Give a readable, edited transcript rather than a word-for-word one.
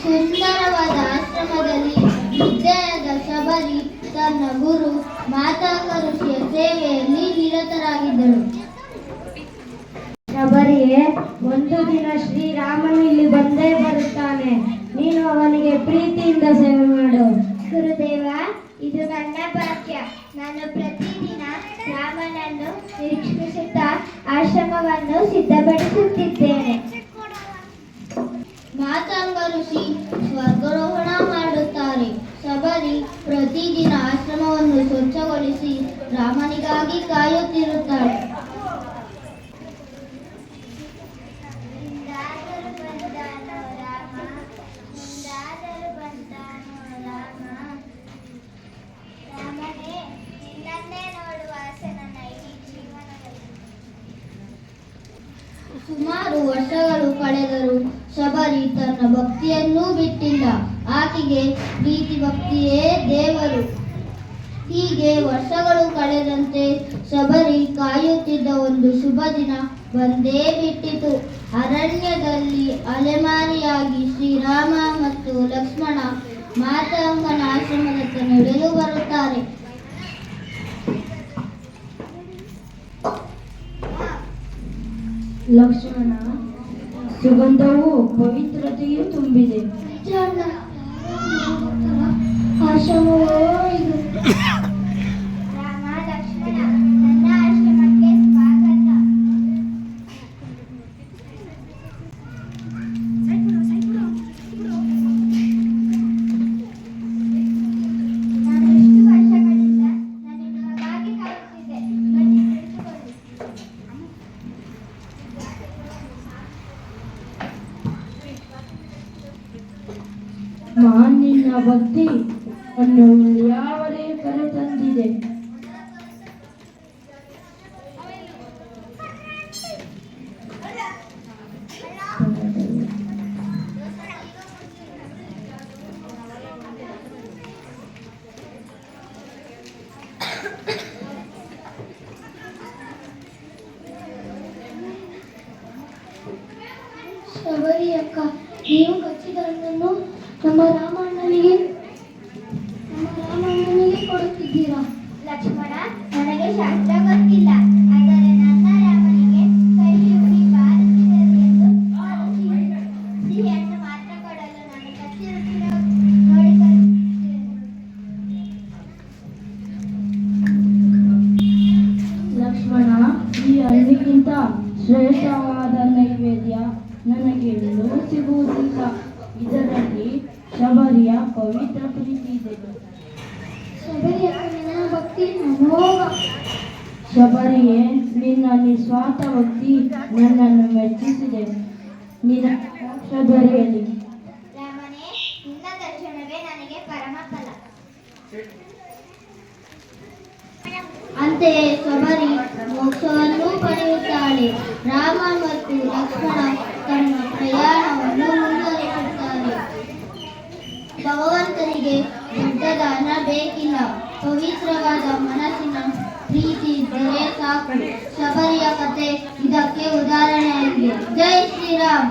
ಸುಂದರವಾದ ಆಶ್ರಮದಲ್ಲಿ ವಿದ್ಯೆಯಾದ ಶಬರಿ ತನ್ನ ಗುರು ಮಾತಂಗ ಋಷಿಯ ಸೇವೆಯಲ್ಲಿ ನಿರತರಾಗಿದ್ದಳು. ಶಬರಿಯೇ, ಒಂದು ದಿನ ಶ್ರೀರಾಮನು ಇಲ್ಲಿ ಬಂದೇ ಬರುತ್ತಾನೆ. ನೀನು ಅವನಿಗೆ ಪ್ರೀತಿಯಿಂದ ಸೇವೆ ಮಾಡು. ಗುರುದೇವ, ಇದು ನನ್ನ ಭಾಗ್ಯ. ನಾನು ಪ್ರತಿದಿನ ರಾಮನನ್ನು ನಿರೀಕ್ಷಿಸುತ್ತಾ ಆಶ್ರಮವನ್ನು ಸಿದ್ಧಪಡಿಸುತ್ತಿದ್ದೇನೆ. ಮಾತಂಗ ಋಷಿ ಸ್ವರ್ಗಾರೋಹಣ ಮಾಡುತ್ತಾರೆ. ಶಬರಿ ಪ್ರತಿದಿನ ಆಶ್ರಮವನ್ನು ಸ್ವಚ್ಛಗೊಳಿಸಿ ರಾಮನಿಗಾಗಿ ಕಾಯುತ್ತಿರುತ್ತಾಳೆ. ಸುಮಾರು ವರ್ಷಗಳು ಕಳೆದರೂ ಶಬರಿ ತನ್ನ ಭಕ್ತಿಯನ್ನೂ ಬಿಟ್ಟಿಲ್ಲ. ಆಕೆಗೆ ಪ್ರೀತಿ ಭಕ್ತಿಯೇ ದೇವರು. ಹೀಗೆ ವರ್ಷಗಳು ಕಳೆದಂತೆ ಶಬರಿ ಕಾಯುತ್ತಿದ್ದ ಒಂದು ಶುಭ ದಿನ ಬಂದೇ ಬಿಟ್ಟಿತು. ಅರಣ್ಯದಲ್ಲಿ ಅಲೆಮಾರಿಯಾಗಿ ಶ್ರೀರಾಮ ಮತ್ತು ಲಕ್ಷ್ಮಣ ಮಾತಂಗನ ಆಶ್ರಮದತ್ತ ನಡೆದು ಬರುತ್ತಾರೆ. ಲಕ್ಷ್ಮಣ, ಸುಗಂಧವೂ ಪವಿತ್ರತೆಯೂ ತುಂಬಿದೆ. ಆಶ್ರಮವೋ ಇದು. ರಾಮ, ಲಕ್ಷ್ಮಣ, ನನ್ನ ಆಶ್ರಮಕ್ಕೆ ಸ್ವಾಗತ. ನಾನು ಎಷ್ಟು ವರ್ಷಗಳಿಂದ ನಿನಗಾಗಿ ಕಾಯುತ್ತಿದ್ದೆ. ಬನ್ನಿ, ಕುಳಿತುಕೊಳ್ಳಿ. ನಿನ್ನ ಭಕ್ತಿ ಅನ್ನು ಯಾವರೇ ಕರೆತಂದಿದೆ. ಶಬರಿ ಅಕ್ಕ, ನೀವು ಕಚ್ಚಿದಣ್ಣನ್ನು ನಮ್ಮ ರಾಮಣ್ಣನಿಗೆ ಕೊಡುತ್ತಿದ್ದೀರಾ? ಲಕ್ಷ್ಮಣ, ನನಗೆ ಶಾಸ್ತ್ರ ಗೊತ್ತಿಲ್ಲ. ಆದರೆ ನನ್ನ ರಾಮನಿಗೆ ಕೈಯುಗಿ ಬಾರುತ್ತಿದ್ದರು ಎಂದು ಸಿಹಿಯನ್ನು ಮಾತ್ರ ಕೊಡಲು ನಾನು ಕಚ್ಚಿರುತ್ತಿರೋ ನೋಡಿ ಕಲಿಸುತ್ತೇನೆ. ಲಕ್ಷ್ಮಣ, ಈ ಹಣ್ಣಿಗಿಂತ ಶ್ರೇಷ್ಠವಾದ ನೈವೇದ್ಯ ನನಗೆ ಎಲ್ಲೂ ಸಿಗುವುದಿಲ್ಲ. ಇದರಲ್ಲಿ ಶಬರಿಯ ಪವಿತ್ರ ಪ್ರೀತಿ ಇದೆ. ಶಬರಿಯ ನಿನ್ನ ಭಕ್ತಿ ಅಮೋಘ. ಶಬರಿಯೇ, ನಿನ್ನ ನಿಸ್ವಾರ್ಥ ಭಕ್ತಿ ನನ್ನನ್ನು ಮೆಚ್ಚಿಸಿದೆ. ನಿನ್ನ ಶಬರಿಯಲ್ಲಿ ರಾಮನೇ, ನಿನ್ನ ದರ್ಶನವೇ ನನಗೆ ಪರಮ ಫಲ. ಅಂತೆಯೇ ಶಬರಿ ಮೋಕ್ಷವನ್ನು ಪಡೆಯುತ್ತಾಳೆ. ರಾಮ ಮತ್ತು ಲಕ್ಷ್ಮಣ ತಮ್ಮ ಪ್ರಯಾಣವನ್ನು ಮುಂದುವರಿಸುತ್ತಾರೆ. ಭಗವಂತನಿಗೆ ದೊಡ್ಡ ದಾನ ಬೇಕಿಲ್ಲ. ಪವಿತ್ರವಾದ ಮನಸ್ಸಿನ ಪ್ರೀತಿ ಇದ್ದರೆ ಸಾಕು. ಶಬರಿಯ ಕಥೆ ಇದಕ್ಕೆ ಉದಾಹರಣೆಯಾಗಿದೆ. ಜೈ ಶ್ರೀರಾಮ್.